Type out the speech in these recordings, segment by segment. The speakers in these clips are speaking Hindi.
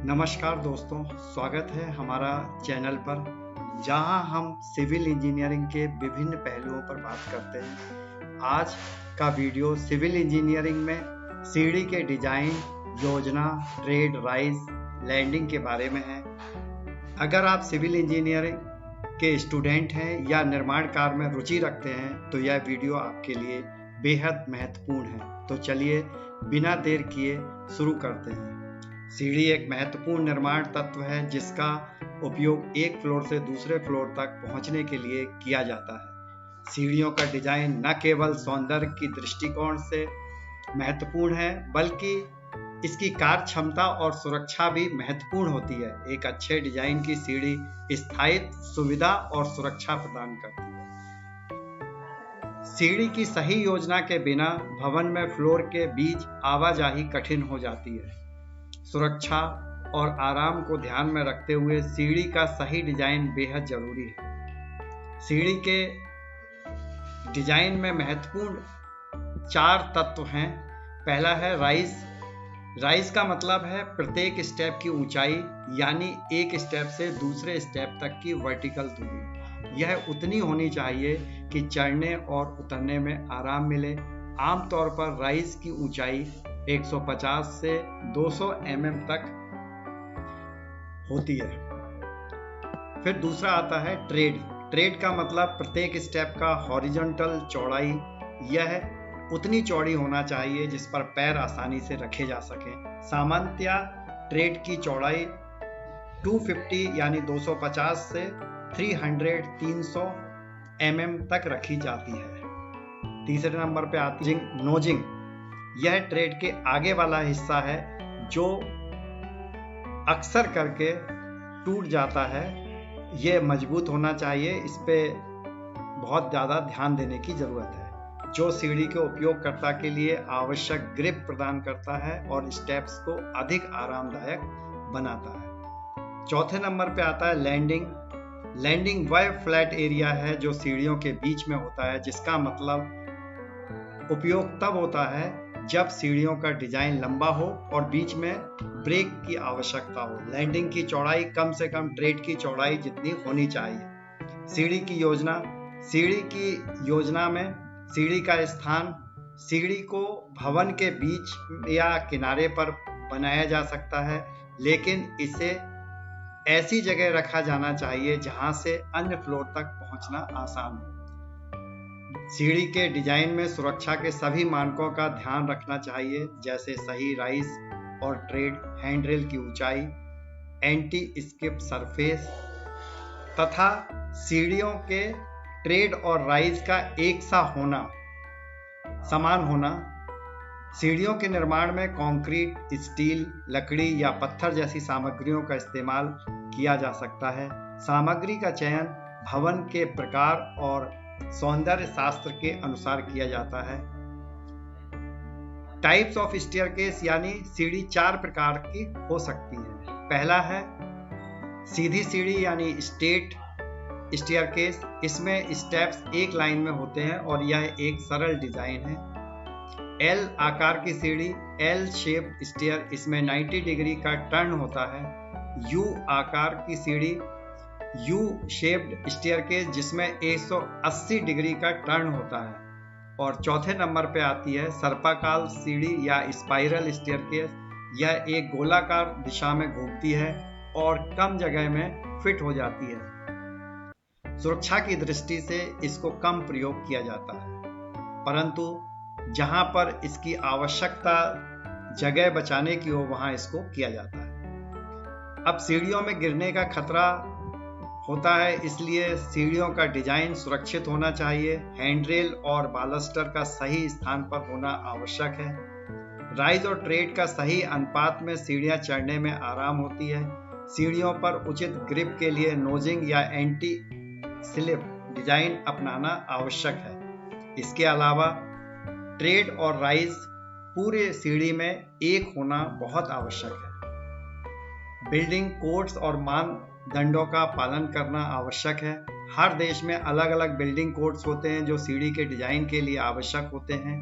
नमस्कार दोस्तों, स्वागत है हमारा चैनल पर, जहां हम सिविल इंजीनियरिंग के विभिन्न पहलुओं पर बात करते हैं। आज का वीडियो सिविल इंजीनियरिंग में सीढ़ी के डिजाइन, योजना, ट्रेड, राइज, लैंडिंग के बारे में है। अगर आप सिविल इंजीनियरिंग के स्टूडेंट हैं या निर्माण कार्य में रुचि रखते हैं तो यह वीडियो आपके लिए बेहद महत्वपूर्ण है। तो चलिए बिना देर किए शुरू करते हैं। सीढ़ी एक महत्वपूर्ण निर्माण तत्व है जिसका उपयोग एक फ्लोर से दूसरे फ्लोर तक पहुंचने के लिए किया जाता है। सीढ़ियों का डिजाइन न केवल सौंदर्य की दृष्टिकोण से महत्वपूर्ण है, बल्कि इसकी कार्य क्षमता और सुरक्षा भी महत्वपूर्ण होती है। एक अच्छे डिजाइन की सीढ़ी स्थायित्व, सुविधा और सुरक्षा प्रदान करती है। सीढ़ी की सही योजना के बिना भवन में फ्लोर के बीच आवाजाही कठिन हो जाती है। सुरक्षा और आराम को ध्यान में रखते हुए सीढ़ी का सही डिजाइन बेहद जरूरी है। सीढ़ी के डिजाइन में महत्वपूर्ण 4 तत्व हैं। पहला है राइज। राइज का मतलब है प्रत्येक स्टेप की ऊंचाई, यानी एक स्टेप से दूसरे स्टेप तक की वर्टिकल दूरी। यह उतनी होनी चाहिए कि चढ़ने और उतरने में आराम मिले। आमतौर पर राइज की ऊंचाई 150 से 200 mm तक होती है। फिर दूसरा आता है ट्रेड। ट्रेड का मतलब प्रत्येक स्टेप का हॉरिजॉन्टल चौड़ाई। यह उतनी चौड़ी होना चाहिए जिस पर पैर आसानी से रखे जा सकें। सामान्यतया ट्रेड की चौड़ाई 250 यानी 250 से 300 mm तक रखी जाती है। तीसरे नंबर पे आती है नोजिंग। यह ट्रेड के आगे वाला हिस्सा है जो अक्सर करके टूट जाता है। यह मजबूत होना चाहिए, इस पे बहुत ज़्यादा ध्यान देने की ज़रूरत है, जो सीढ़ी के उपयोगकर्ता के लिए आवश्यक ग्रिप प्रदान करता है और स्टेप्स को अधिक आरामदायक बनाता है। चौथे नंबर पे आता है लैंडिंग। लैंडिंग वह फ्लैट एरिया है जो सीढ़ियों के बीच में होता है, जिसका मतलब उपयोग तब होता है जब सीढ़ियों का डिजाइन लंबा हो और बीच में ब्रेक की आवश्यकता हो। लैंडिंग की चौड़ाई कम से कम ट्रेड की चौड़ाई जितनी होनी चाहिए। सीढ़ी की योजना। सीढ़ी की योजना में सीढ़ी का स्थान सीढ़ी को भवन के बीच या किनारे पर बनाया जा सकता है, लेकिन इसे ऐसी जगह रखा जाना चाहिए जहां से अन्य फ्लोर तक पहुंचना आसान हो। सीढ़ी के डिजाइन में सुरक्षा के सभी मानकों का ध्यान रखना चाहिए, जैसे सही राइज और ट्रेड, हैंडरेल की ऊंचाई, एंटी स्किप सरफेस तथा सीढ़ियों के ट्रेड और राइज का एक सा होना, समान होना। सीढ़ियों के निर्माण में कंक्रीट, स्टील, लकड़ी या पत्थर जैसी सामग्रियों का इस्तेमाल किया जा सकता है। सामग्री का चयन भवन के प्रकार और सौंदर्य शास्त्र के अनुसार किया जाता है। टाइप्स ऑफ स्टेयरकेस, यानी सीढ़ी 4 प्रकार की हो सकती है। पहला है सीधी सीढ़ी यानी स्ट्रेट स्टेयरकेस। इसमें स्टेप्स एक लाइन में होते हैं और यह एक सरल डिजाइन है। एल आकार की सीढ़ी, एल शेप स्टेयर, इसमें 90 डिग्री का टर्न होता है। यू आकार की सीढ़ी, यू शेप्ड स्टेयरकेस, जिसमें 180 डिग्री का टर्न होता है। और चौथे नंबर पे आती है सर्पाकार सीढ़ी या स्पाइरल स्टेयरकेस। यह एक गोलाकार दिशा में घूमती है और कम जगह में फिट हो जाती है। सुरक्षा की दृष्टि से इसको कम प्रयोग किया जाता है, परंतु जहां पर इसकी आवश्यकता जगह बचाने की हो वहां इसको किया जाता है। अब सीढ़ियों में गिरने का खतरा होता है, इसलिए सीढ़ियों का डिजाइन सुरक्षित होना चाहिए। हैंडरेल और बालस्टर का सही स्थान पर होना आवश्यक है। राइज और ट्रेड का सही अनुपात में सीढ़ियां चढ़ने में आराम होती है। सीढ़ियों पर उचित ग्रिप के लिए नोजिंग या एंटी स्लिप डिजाइन अपनाना आवश्यक है। इसके अलावा ट्रेड और राइज पूरे सीढ़ी में एक होना बहुत आवश्यक है। बिल्डिंग कोड्स और मानदंडों का पालन करना आवश्यक है। हर देश में अलग अलग बिल्डिंग कोड्स होते हैं जो सीढ़ी के डिजाइन के लिए आवश्यक होते हैं।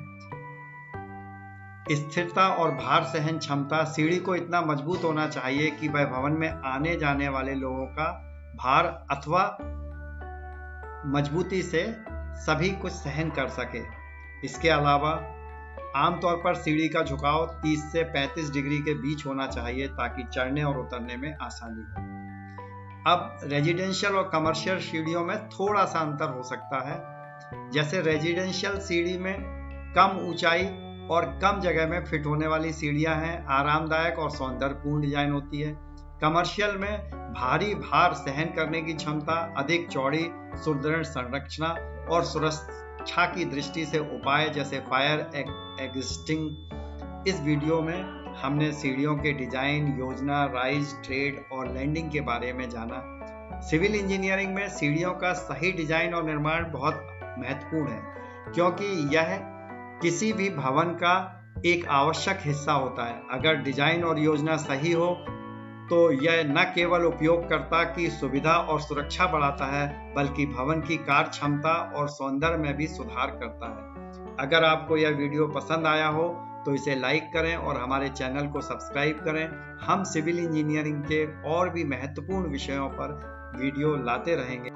स्थिरता और भार सहन क्षमता। सीढ़ी को इतना मजबूत होना चाहिए कि वह भवन में आने जाने वाले लोगों का भार अथवा मजबूती से सभी कुछ सहन कर सके। इसके अलावा आमतौर पर सीढ़ी का झुकाव 30 से 35 डिग्री के बीच होना चाहिए ताकि चढ़ने और उतरने में आसानी हो। अब रेजिडेंशियल और कमर्शियल सीढ़ियों में थोड़ा सा अंतर हो सकता है। जैसे रेजिडेंशियल सीढ़ी में कम ऊंचाई और कम जगह में फिट होने वाली सीढ़ियां हैं, आरामदायक और सौंदर्यपूर्ण डिजाइन होती है। कमर्शियल में भारी भार सहन करने की क्षमता, अधिक चौड़ी, सुदृढ़ संरचना और सुरक्षा की दृष्टि से उपाय जैसे फायर एग्जिस्टिंग। इस वीडियो में हमने सीढ़ियों के डिजाइन, योजना, राइज, ट्रेड और लैंडिंग के बारे में जाना। सिविल इंजीनियरिंग में सीढ़ियों का सही डिजाइन और निर्माण बहुत महत्वपूर्ण है, क्योंकि यह किसी भी भवन का एक आवश्यक हिस्सा होता है। अगर डिजाइन और योजना सही हो तो यह न केवल उपयोगकर्ता की सुविधा और सुरक्षा बढ़ाता है, बल्कि भवन की कार्य क्षमता और सौंदर्य में भी सुधार करता है। अगर आपको यह वीडियो पसंद आया हो तो इसे लाइक करें और हमारे चैनल को सब्सक्राइब करें। हम सिविल इंजीनियरिंग के और भी महत्वपूर्ण विषयों पर वीडियो लाते रहेंगे।